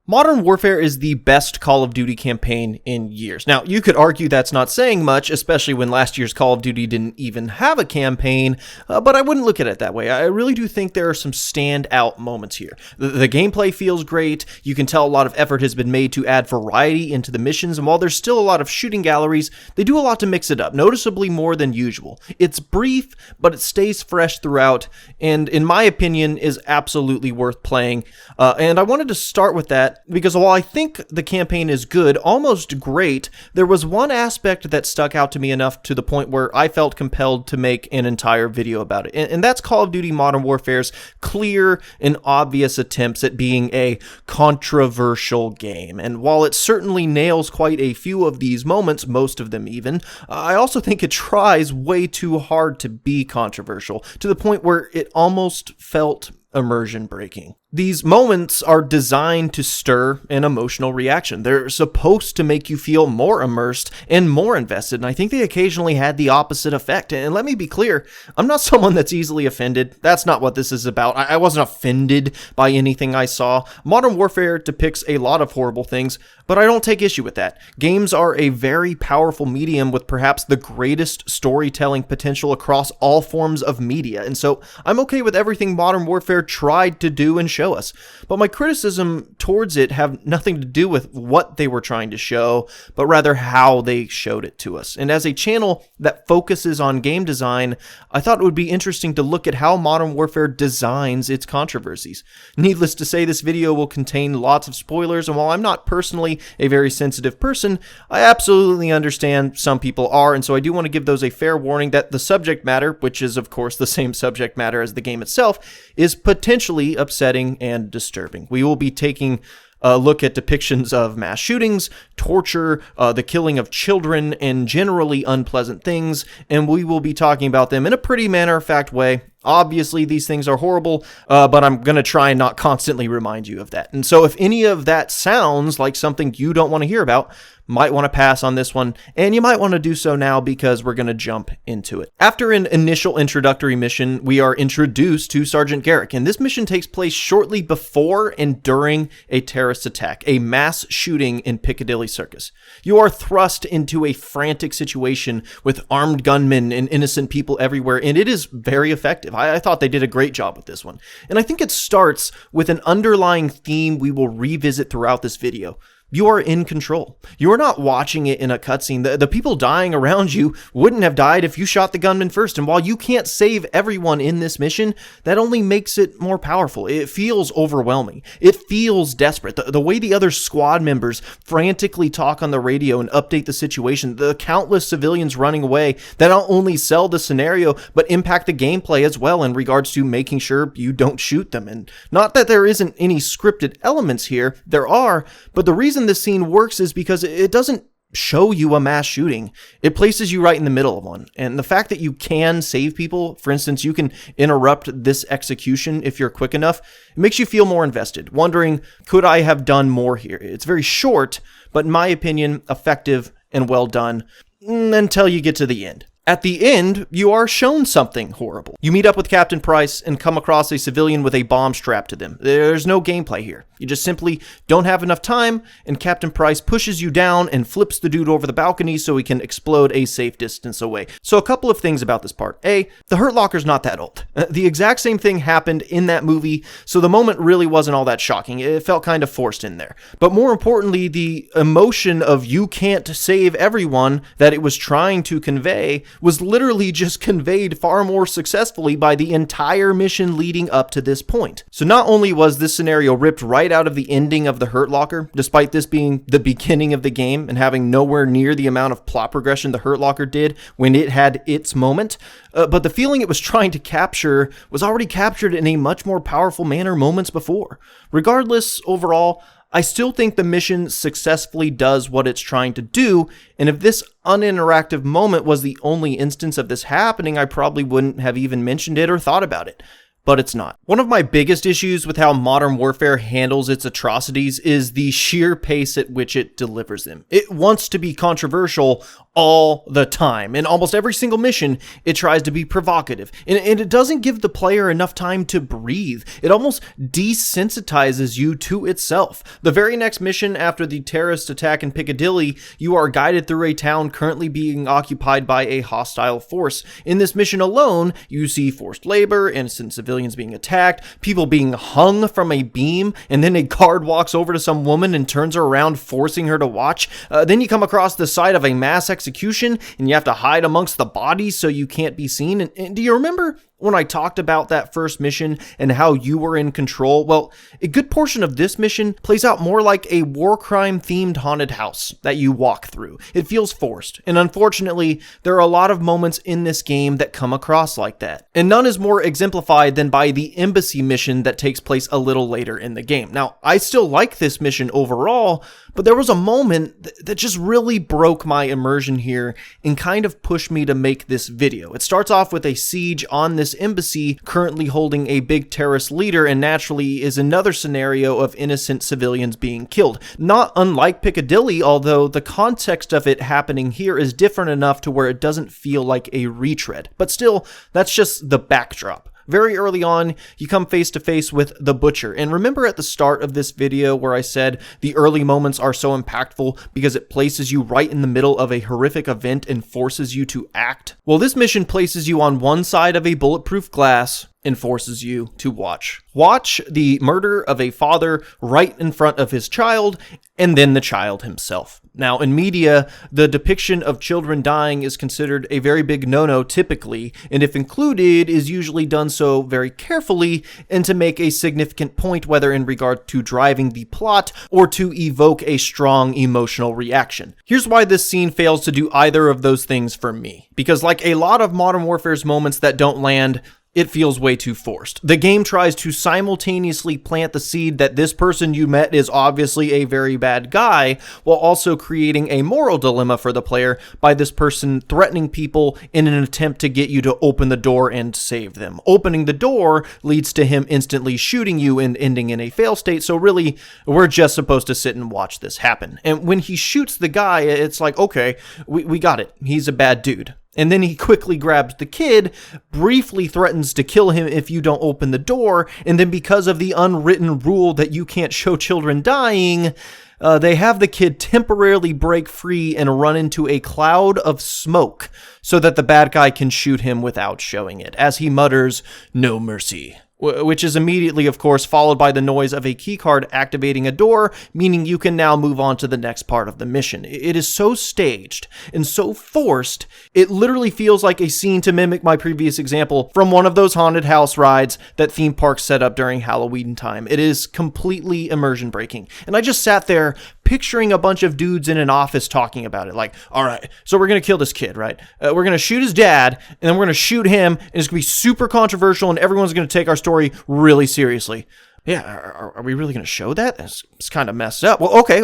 Modern Warfare is the best Call of Duty campaign in years. Now, you could argue that's not saying much, especially when last year's Call of Duty didn't even have a campaign, but I wouldn't look at it that way. I really do think there are some standout moments here. The gameplay feels great. You can tell a lot of effort has been made to add variety into the missions, and while there's still a lot of shooting galleries, they do a lot to mix it up, noticeably more than usual. It's brief, but it stays fresh throughout, and in my opinion, is absolutely worth playing. And I wanted to start with that, because while I think the campaign is good, almost great, there was one aspect that stuck out to me enough to the point where I felt compelled to make an entire video about it. And that's Call of Duty Modern Warfare's clear and obvious attempts at being a controversial game. And while it certainly nails quite a few of these moments, most of them even, I also think it tries way too hard to be controversial, to the point where it almost felt immersion breaking. These moments are designed to stir an emotional reaction. They're supposed to make you feel more immersed and more invested, and I think they occasionally had the opposite effect. And let me be clear, I'm not someone that's easily offended. That's not what this is about. I wasn't offended by anything I saw. Modern Warfare depicts a lot of horrible things, but I don't take issue with that. Games are a very powerful medium with perhaps the greatest storytelling potential across all forms of media, and so I'm okay with everything Modern Warfare tried to do and show us. But my criticism towards it have nothing to do with what they were trying to show, but rather how they showed it to us. And as a channel that focuses on game design, I thought it would be interesting to look at how Modern Warfare designs its controversies. Needless to say, this video will contain lots of spoilers, and while I'm not personally a very sensitive person, I absolutely understand some people are, and so I do want to give those a fair warning that the subject matter, which is of course the same subject matter as the game itself, is potentially upsetting and disturbing. We will be taking a look at depictions of mass shootings, torture, the killing of children, and generally unpleasant things, and we will be talking about them in a pretty matter-of-fact way. Obviously, these things are horrible, but I'm going to try and not constantly remind you of that. And so if any of that sounds like something you don't want to hear about, might want to pass on this one, and you might want to do so now because we're going to jump into it. After an initial introductory mission, we are introduced to Sergeant Garrick, and this mission takes place shortly before and during a terrorist attack, a mass shooting in Piccadilly Circus. You are thrust into a frantic situation with armed gunmen and innocent people everywhere, and it is very effective. I thought they did a great job with this one. And I think it starts with an underlying theme we will revisit throughout this video. You are in control. You are not watching it in a cutscene. The people dying around you wouldn't have died if you shot the gunman first. And while you can't save everyone in this mission, that only makes it more powerful. It feels overwhelming. It feels desperate. The way the other squad members frantically talk on the radio and update the situation, the countless civilians running away that not only sell the scenario, but impact the gameplay as well in regards to making sure you don't shoot them. And not that there isn't any scripted elements here. There are, but the reason this scene works is because it doesn't show you a mass shooting. It places you right in the middle of one. And the fact that you can save people, for instance, you can interrupt this execution if you're quick enough, it makes you feel more invested, wondering, could I have done more here? It's very short, but in my opinion, effective and well done until you get to the end. At the end, you are shown something horrible. You meet up with Captain Price and come across a civilian with a bomb strapped to them. There's no gameplay here. You just simply don't have enough time, and Captain Price pushes you down and flips the dude over the balcony so he can explode a safe distance away. So a couple of things about this part. A, the Hurt Locker's not that old. The exact same thing happened in that movie, so the moment really wasn't all that shocking. It felt kind of forced in there. But more importantly, the emotion of you can't save everyone that it was trying to convey was literally just conveyed far more successfully by the entire mission leading up to this point. So not only was this scenario ripped right out of the ending of the Hurt Locker, despite this being the beginning of the game and having nowhere near the amount of plot progression the Hurt Locker did when it had its moment, but the feeling it was trying to capture was already captured in a much more powerful manner moments before. Regardless, overall, I still think the mission successfully does what it's trying to do, and if this uninteractive moment was the only instance of this happening, I probably wouldn't have even mentioned it or thought about it. but it's not. One of my biggest issues with how Modern Warfare handles its atrocities is the sheer pace at which it delivers them. It wants to be controversial all the time. In almost every single mission, it tries to be provocative, and it doesn't give the player enough time to breathe. It almost desensitizes you to itself. The very next mission after the terrorist attack in Piccadilly, you are guided through a town currently being occupied by a hostile force. In this mission alone, you see forced labor, innocent civilians being attacked, people being hung from a beam, and then a guard walks over to some woman and turns her around, forcing her to watch. Then you come across the site of a mass execution, and you have to hide amongst the bodies so you can't be seen. And do you remember when I talked about that first mission and how you were in control? Well, a good portion of this mission plays out more like a war crime themed haunted house that you walk through. It feels forced, and unfortunately, there are a lot of moments in this game that come across like that. And none is more exemplified than by the embassy mission that takes place a little later in the game. Now, I still like this mission overall, but there was a moment that just really broke my immersion here and kind of pushed me to make this video. It starts off with a siege on this embassy currently holding a big terrorist leader, and naturally is another scenario of innocent civilians being killed. Not unlike Piccadilly, although the context of it happening here is different enough to where it doesn't feel like a retread. But still, that's just the backdrop. Very early on, you come face to face with the Butcher. And remember at the start of this video where I said the early moments are so impactful because it places you right in the middle of a horrific event and forces you to act? Well, this mission places you on one side of a bulletproof glass and forces you to watch. Watch the murder of a father right in front of his child, and then the child himself. Now, in media, the depiction of children dying is considered a very big no-no typically, and if included, is usually done so very carefully and to make a significant point, whether in regard to driving the plot or to evoke a strong emotional reaction. Here's why this scene fails to do either of those things for me. Because like a lot of Modern Warfare's moments that don't land, it feels way too forced. The game tries to simultaneously plant the seed that this person you met is obviously a very bad guy, while also creating a moral dilemma for the player by this person threatening people in an attempt to get you to open the door and save them. Opening the door leads to him instantly shooting you and ending in a fail state, so really, we're just supposed to sit and watch this happen. And when he shoots the guy, it's like, okay, we got it. He's a bad dude. And then he quickly grabs the kid, briefly threatens to kill him if you don't open the door, and then because of the unwritten rule that you can't show children dying, they have the kid temporarily break free and run into a cloud of smoke so that the bad guy can shoot him without showing it, as he mutters, "No mercy." Which is immediately, of course, followed by the noise of a keycard activating a door, meaning you can now move on to the next part of the mission. It is so staged and so forced, it literally feels like a scene, to mimic my previous example, from one of those haunted house rides that theme parks set up during Halloween time. It is completely immersion breaking. And I just sat there picturing a bunch of dudes in an office talking about it. Like, all right, so we're going to kill this kid, right? We're going to shoot his dad, and then we're going to shoot him, and it's going to be super controversial, and everyone's going to take our story really seriously. Yeah, are we really going to show that? It's kind of messed up. Well, okay.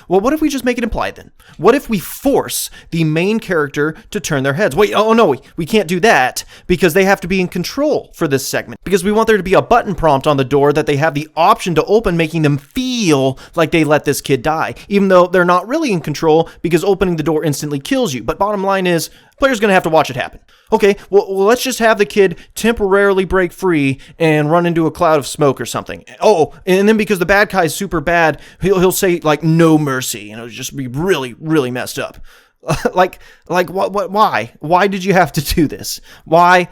Well, what if we just make it implied then? What if we force the main character to turn their heads? Wait, oh no, we can't do that because they have to be in control for this segment. Because we want there to be a button prompt on the door that they have the option to open, making them feel like they let this kid die, even though they're not really in control because opening the door instantly kills you. But bottom line is, player's going to have to watch it happen. Okay, well, let's just have the kid temporarily break free and run into a cloud of smoke or something. Oh, and then because the bad guy is super bad, he'll say, like, "No mercy," and it'll just be really, really messed up. Like, what, why? Why did you have to do this? Why?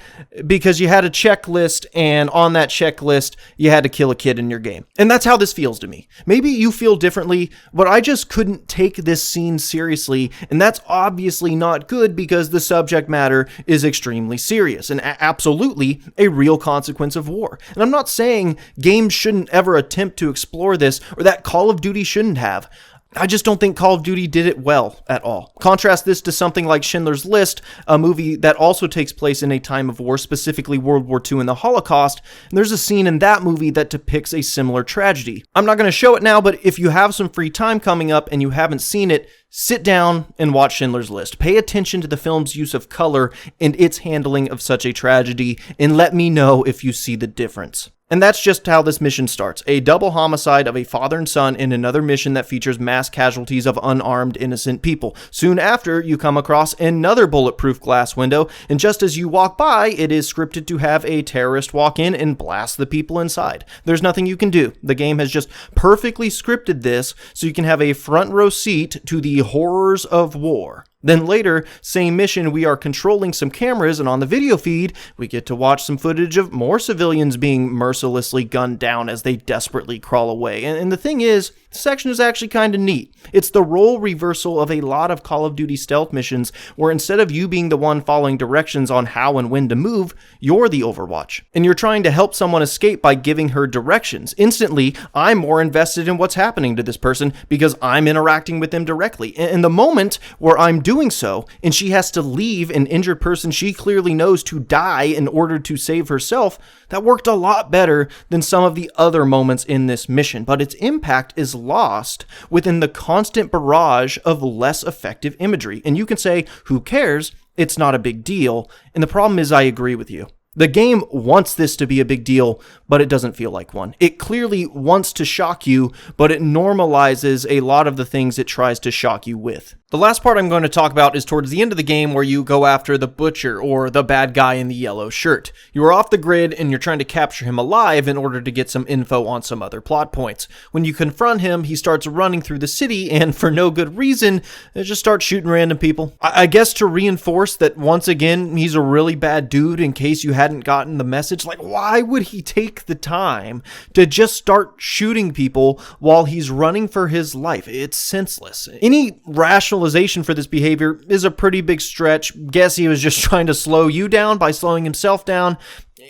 Because you had a checklist, and on that checklist, you had to kill a kid in your game. And that's how this feels to me. Maybe you feel differently, but I just couldn't take this scene seriously, and that's obviously not good because the subject matter is extremely serious and absolutely a real consequence of war. And I'm not saying games shouldn't ever attempt to explore this or that Call of Duty shouldn't have. I just don't think Call of Duty did it well at all. Contrast this to something like Schindler's List, a movie that also takes place in a time of war, specifically World War II and the Holocaust, and there's a scene in that movie that depicts a similar tragedy. I'm not going to show it now, but if you have some free time coming up and you haven't seen it, sit down and watch Schindler's List. Pay attention to the film's use of color and its handling of such a tragedy, and let me know if you see the difference. And that's just how this mission starts. A double homicide of a father and son in another mission that features mass casualties of unarmed innocent people. Soon after, you come across another bulletproof glass window, and just as you walk by, it is scripted to have a terrorist walk in and blast the people inside. There's nothing you can do. The game has just perfectly scripted this so you can have a front row seat to the horrors of war. Then later, same mission, we are controlling some cameras, and on the video feed, we get to watch some footage of more civilians being mercilessly gunned down as they desperately crawl away. And the thing is, this section is actually kind of neat. It's the role reversal of a lot of Call of Duty stealth missions, where instead of you being the one following directions on how and when to move, you're the Overwatch. And you're trying to help someone escape by giving her directions. Instantly, I'm more invested in what's happening to this person because I'm interacting with them directly. And the moment where I'm doing so, and she has to leave an injured person she clearly knows to die in order to save herself, that worked a lot better than some of the other moments in this mission, but its impact is lost within the constant barrage of less effective imagery. And you can say, who cares? It's not a big deal. And the problem is, I agree with you. The game wants this to be a big deal, but it doesn't feel like one. It clearly wants to shock you, but it normalizes a lot of the things it tries to shock you with. The last part I'm going to talk about is towards the end of the game, where you go after the butcher, or the bad guy in the yellow shirt. You are off the grid and you're trying to capture him alive in order to get some info on some other plot points. When you confront him, he starts running through the city, and for no good reason, just starts shooting random people. I guess to reinforce that once again, he's a really bad dude, in case you hadn't gotten the message. Like, why would he take the time to just start shooting people while he's running for his life? It's senseless. Any rationalization for this behavior is a pretty big stretch. Guess he was just trying to slow you down by slowing himself down.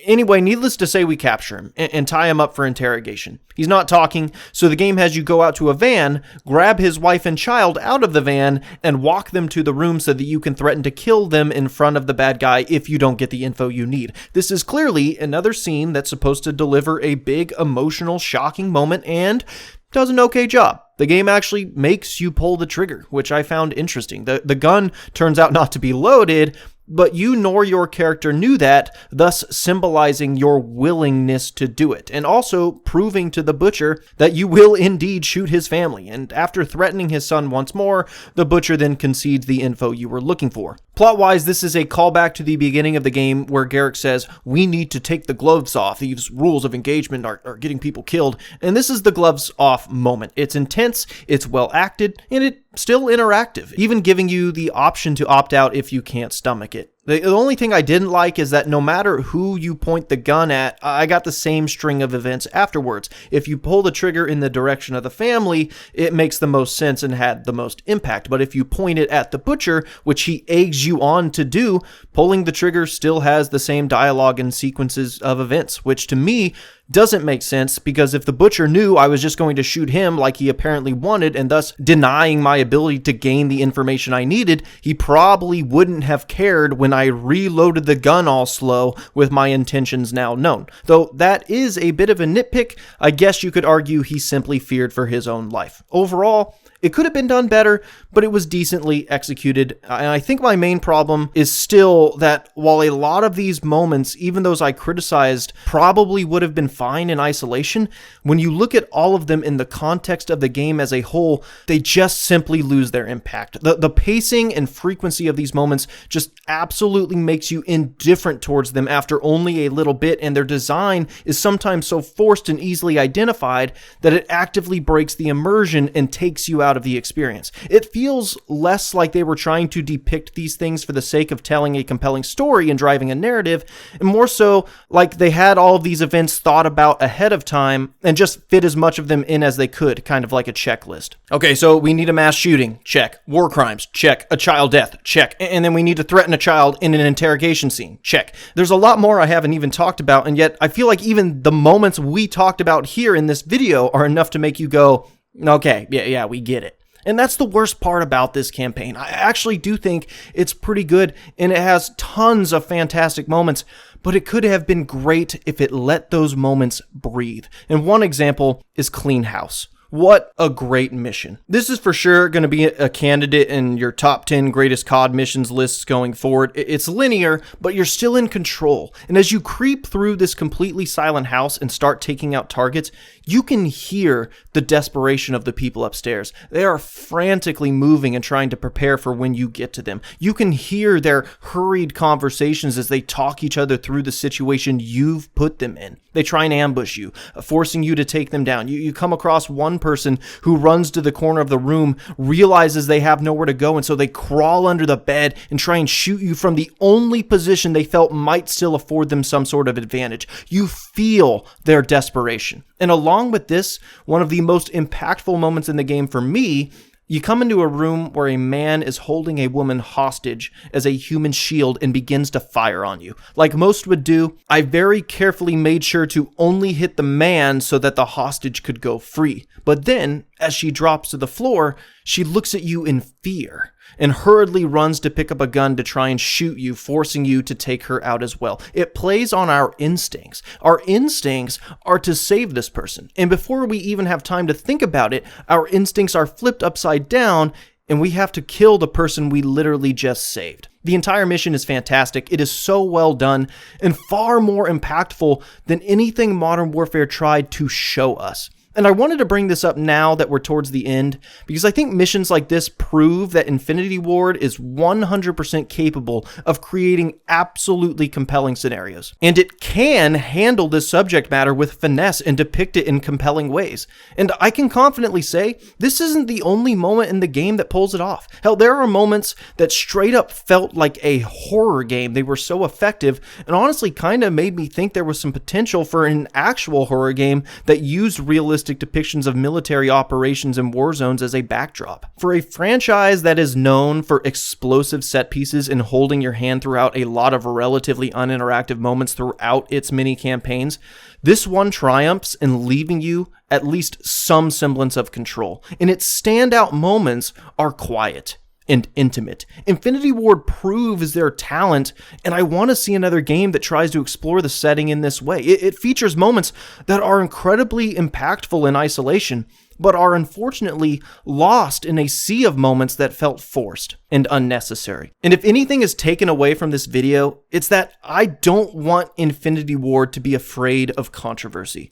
Anyway, needless to say, we capture him and tie him up for interrogation. He's not talking, so the game has you go out to a van, grab his wife and child out of the van, and walk them to the room so that you can threaten to kill them in front of the bad guy if you don't get the info you need. This is clearly another scene that's supposed to deliver a big, emotional, shocking moment, and does an okay job. The game actually makes you pull the trigger, which I found interesting. The gun turns out not to be loaded, but you nor your character knew that, thus symbolizing your willingness to do it, and also proving to the butcher that you will indeed shoot his family. And after threatening his son once more, the butcher then concedes the info you were looking for. Plot-wise, this is a callback to the beginning of the game where Garrick says, "We need to take the gloves off. These rules of engagement are getting people killed." And this is the gloves off moment. It's intense, it's well acted, and it's still interactive, even giving you the option to opt out if you can't stomach it. The only thing I didn't like is that no matter who you point the gun at, I got the same string of events afterwards. If you pull the trigger in the direction of the family, it makes the most sense and had the most impact. But if you point it at the butcher, which he eggs you on to do, pulling the trigger still has the same dialogue and sequences of events, which to me doesn't make sense, because if the butcher knew I was just going to shoot him like he apparently wanted, and thus denying my ability to gain the information I needed, he probably wouldn't have cared when I reloaded the gun all slow with my intentions now known. Though that is a bit of a nitpick, I guess you could argue he simply feared for his own life. Overall, it could have been done better, but it was decently executed. And I think my main problem is still that while a lot of these moments, even those I criticized, probably would have been fine in isolation, when you look at all of them in the context of the game as a whole, they just simply lose their impact. The pacing and frequency of these moments just absolutely makes you indifferent towards them after only a little bit, and their design is sometimes so forced and easily identified that it actively breaks the immersion and takes you out of the experience. It feels less like they were trying to depict these things for the sake of telling a compelling story and driving a narrative, and more so like they had all of these events thought about ahead of time and just fit as much of them in as they could, kind of like a checklist. Okay, so we need a mass shooting, check. War crimes, check. A child death, check. And then we need to threaten a child in an interrogation scene, check. There's a lot more I haven't even talked about, and yet I feel like even the moments we talked about here in this video are enough to make you go, okay, yeah, we get it. And that's the worst part about this campaign. I actually do think it's pretty good, and it has tons of fantastic moments, but it could have been great if it let those moments breathe. And one example is Clean House. What a great mission. This is for sure going to be a candidate in your top 10 greatest COD missions lists going forward. It's linear, but you're still in control. And as you creep through this completely silent house and start taking out targets, you can hear the desperation of the people upstairs. They are frantically moving and trying to prepare for when you get to them. You can hear their hurried conversations as they talk each other through the situation you've put them in. They try and ambush you, forcing you to take them down. You come across one person who runs to the corner of the room, realizes they have nowhere to go, and so they crawl under the bed and try and shoot you from the only position they felt might still afford them some sort of advantage. You feel their desperation. And along with this, one of the most impactful moments in the game for me, you come into a room where a man is holding a woman hostage as a human shield and begins to fire on you. Like most would do, I very carefully made sure to only hit the man so that the hostage could go free. But then, as she drops to the floor, she looks at you in fear and hurriedly runs to pick up a gun to try and shoot you, forcing you to take her out as well. It plays on our instincts. Our instincts are to save this person. And before we even have time to think about it, our instincts are flipped upside down and we have to kill the person we literally just saved. The entire mission is fantastic. It is so well done and far more impactful than anything Modern Warfare tried to show us. And I wanted to bring this up now that we're towards the end, because I think missions like this prove that Infinity Ward is 100% capable of creating absolutely compelling scenarios. And it can handle this subject matter with finesse and depict it in compelling ways. And I can confidently say, this isn't the only moment in the game that pulls it off. Hell, there are moments that straight up felt like a horror game. They were so effective, and honestly kind of made me think there was some potential for an actual horror game that used realistic depictions of military operations and war zones as a backdrop. For a franchise that is known for explosive set pieces and holding your hand throughout a lot of relatively uninteractive moments throughout its mini campaigns, this one triumphs in leaving you at least some semblance of control. And its standout moments are quiet and intimate. Infinity Ward proves their talent, and I want to see another game that tries to explore the setting in this way. It features moments that are incredibly impactful in isolation, but are unfortunately lost in a sea of moments that felt forced and unnecessary. And if anything is taken away from this video, it's that I don't want Infinity Ward to be afraid of controversy,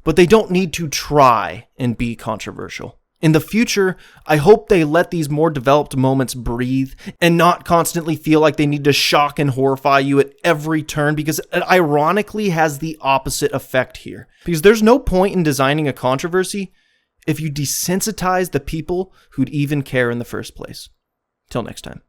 but they don't need to try and be controversial. In the future, I hope they let these more developed moments breathe and not constantly feel like they need to shock and horrify you at every turn, because it ironically has the opposite effect here. Because there's no point in designing a controversy if you desensitize the people who'd even care in the first place. Till next time.